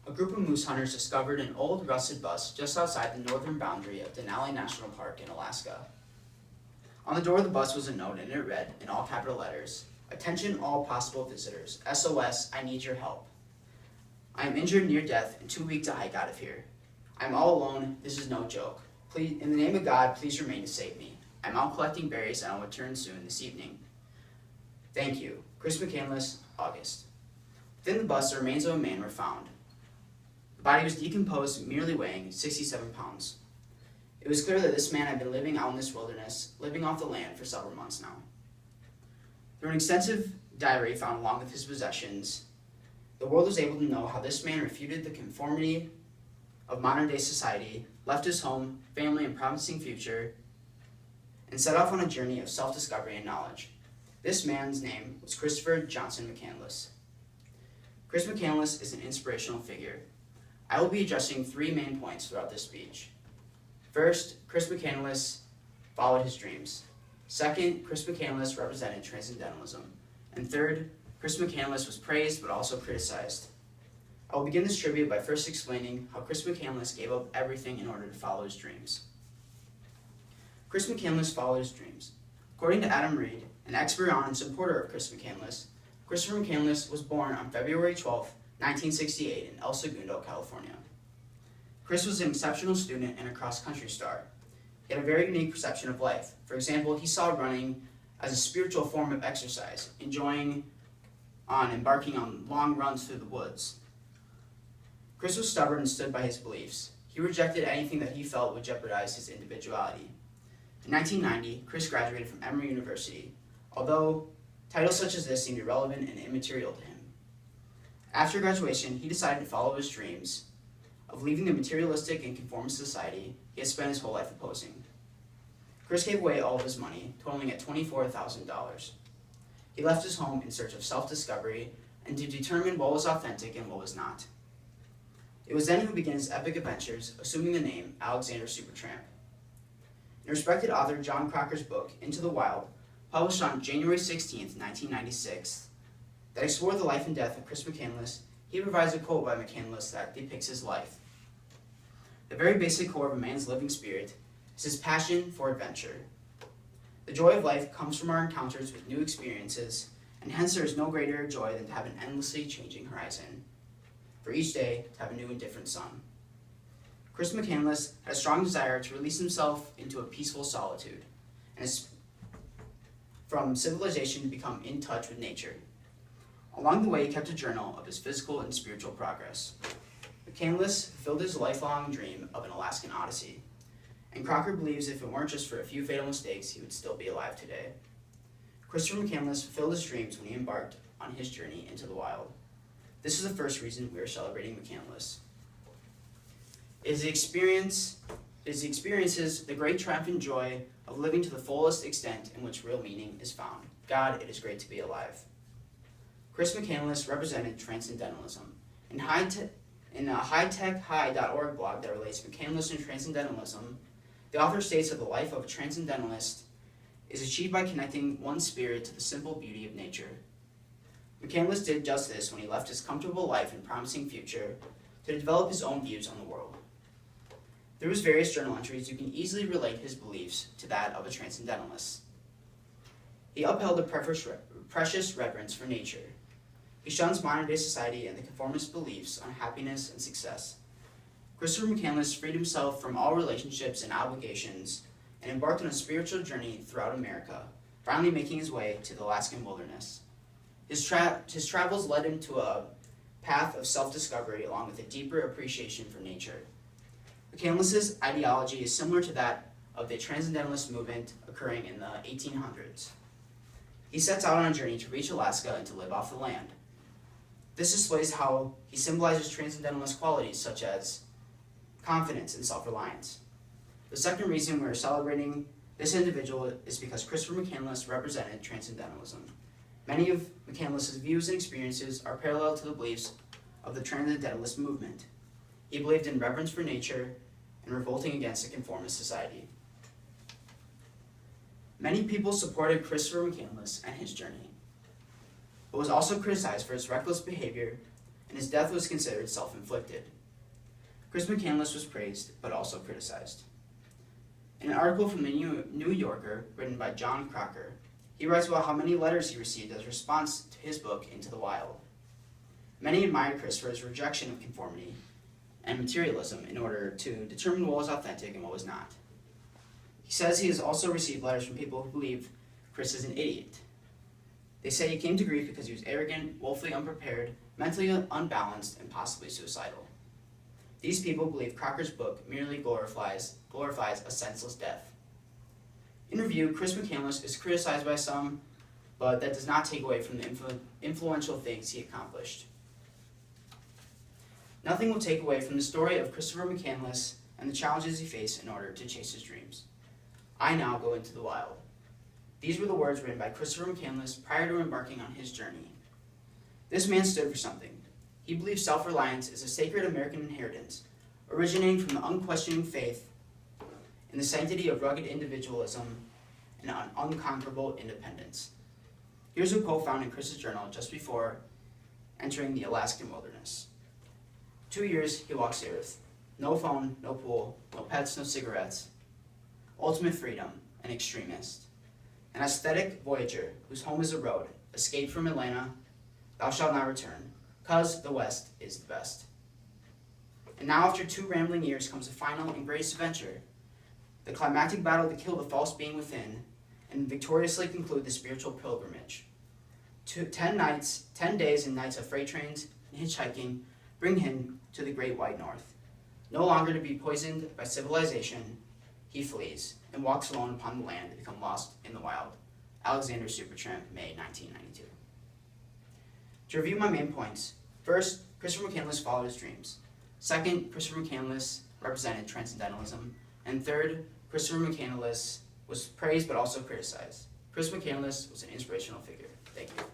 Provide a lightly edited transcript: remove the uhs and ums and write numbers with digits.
A group of moose hunters discovered an old rusted bus just outside the northern boundary of Denali National Park in Alaska. On the door of the bus was a note, and it read, in all capital letters, "Attention all possible visitors. SOS, I need your help. I am injured near death and too weak to hike out of here. I'm all alone. This is no joke. Please, in the name of God, please remain to save me. I'm out collecting berries and I'll return soon this evening. Thank you. Chris McCandless, August." Within the bus, the remains of a man were found. The body was decomposed, merely weighing 67 pounds. It was clear that this man had been living out in this wilderness, living off the land for several months now. Through an extensive diary found along with his possessions, the world was able to know how this man refuted the conformity of modern-day society, left his home, family, and promising future, and set off on a journey of self-discovery and knowledge. This man's name was Christopher Johnson McCandless. Chris McCandless is an inspirational figure. I will be addressing three main points throughout this speech. First, Chris McCandless followed his dreams. Second, Chris McCandless represented transcendentalism. And third, Chris McCandless was praised but also criticized. I will begin this tribute by first explaining how Chris McCandless gave up everything in order to follow his dreams. Chris McCandless followed his dreams. According to Adam Reed, an expert on and supporter of Chris McCandless, Christopher McCandless was born on February 12, 1968 in El Segundo, California. Chris was an exceptional student and a cross-country star. He had a very unique perception of life. For example, he saw running as a spiritual form of exercise, embarking on long runs through the woods. Chris was stubborn and stood by his beliefs. He rejected anything that he felt would jeopardize his individuality. In 1990, Chris graduated from Emory University, although titles such as this seemed irrelevant and immaterial to him. After graduation, he decided to follow his dreams of leaving the materialistic and conformist society he had spent his whole life opposing. Chris gave away all of his money, totaling at $24,000. He left his home in search of self-discovery and to determine what was authentic and what was not. It was then he began his epic adventures, assuming the name Alexander Supertramp. In respected author John Crocker's book, Into the Wild, published on January 16, 1996, that explored the life and death of Chris McCandless, he provides a quote by McCandless that depicts his life. "The very basic core of a man's living spirit is his passion for adventure. The joy of life comes from our encounters with new experiences, and hence there is no greater joy than to have an endlessly changing horizon. For each day to have a new and different sun." Chris McCandless had a strong desire to release himself into a peaceful solitude, and from civilization to become in touch with nature. Along the way, he kept a journal of his physical and spiritual progress. McCandless fulfilled his lifelong dream of an Alaskan odyssey, and Crocker believes if it weren't just for a few fatal mistakes, he would still be alive today. Christopher McCandless fulfilled his dreams when he embarked on his journey into the wild. This is the first reason we are celebrating McCandless. It is the experiences, the great triumphant joy of living to the fullest extent in which real meaning is found. God, it is great to be alive. Chris McCandless represented transcendentalism. In a hightechhigh.org blog that relates McCandless and transcendentalism, the author states that the life of a transcendentalist is achieved by connecting one's spirit to the simple beauty of nature. McCandless did just this when he left his comfortable life and promising future to develop his own views on the world. Through his various journal entries, you can easily relate his beliefs to that of a transcendentalist. He upheld a precious reverence for nature. He shuns modern-day society and the conformist beliefs on happiness and success. Christopher McCandless freed himself from all relationships and obligations and embarked on a spiritual journey throughout America, finally making his way to the Alaskan wilderness. His travels led him to a path of self-discovery along with a deeper appreciation for nature. McCandless's ideology is similar to that of the transcendentalist movement occurring in the 1800s. He sets out on a journey to reach Alaska and to live off the land. This displays how he symbolizes transcendentalist qualities such as confidence and self-reliance. The second reason we're celebrating this individual is because Christopher McCandless represented transcendentalism. Many of McCandless's views and experiences are parallel to the beliefs of the transcendentalist movement. He believed in reverence for nature and revolting against a conformist society. Many people supported Christopher McCandless and his journey, but was also criticized for his reckless behavior and his death was considered self-inflicted. Chris McCandless was praised, but also criticized. In an article from the New Yorker, written by John Crocker, he writes about how many letters he received as a response to his book, Into the Wild. Many admired Chris for his rejection of conformity and materialism in order to determine what was authentic and what was not. He says he has also received letters from people who believe Chris is an idiot. They say he came to grief because he was arrogant, woefully unprepared, mentally unbalanced, and possibly suicidal. These people believe Crocker's book merely glorifies a senseless death. In review, Chris McCandless is criticized by some, but that does not take away from the influential things he accomplished. Nothing will take away from the story of Christopher McCandless and the challenges he faced in order to chase his dreams. I now go into the wild. These were the words written by Christopher McCandless prior to embarking on his journey. This man stood for something. He believed self-reliance is a sacred American inheritance, originating from the unquestioning faith in the sanctity of rugged individualism and unconquerable independence. Here's a quote found in Chris's journal just before entering the Alaskan wilderness. 2 years he walks the earth. No phone, no pool, no pets, no cigarettes. Ultimate freedom, an extremist. An aesthetic voyager whose home is a road, escaped from Atlanta, thou shalt not return, 'cause the West is the best. And now after 2 rambling years comes a final and greatest adventure, the climactic battle to kill the false being within, and victoriously conclude the spiritual pilgrimage. 10 days and nights of freight trains and hitchhiking bring him to the great white north. No longer to be poisoned by civilization, he flees and walks alone upon the land to become lost in the wild. Alexander Supertramp, May 1992. To review my main points, first, Christopher McCandless followed his dreams. Second, Christopher McCandless represented transcendentalism. And third, Christopher McCandless was praised but also criticized. Chris McCandless was an inspirational figure. Thank you.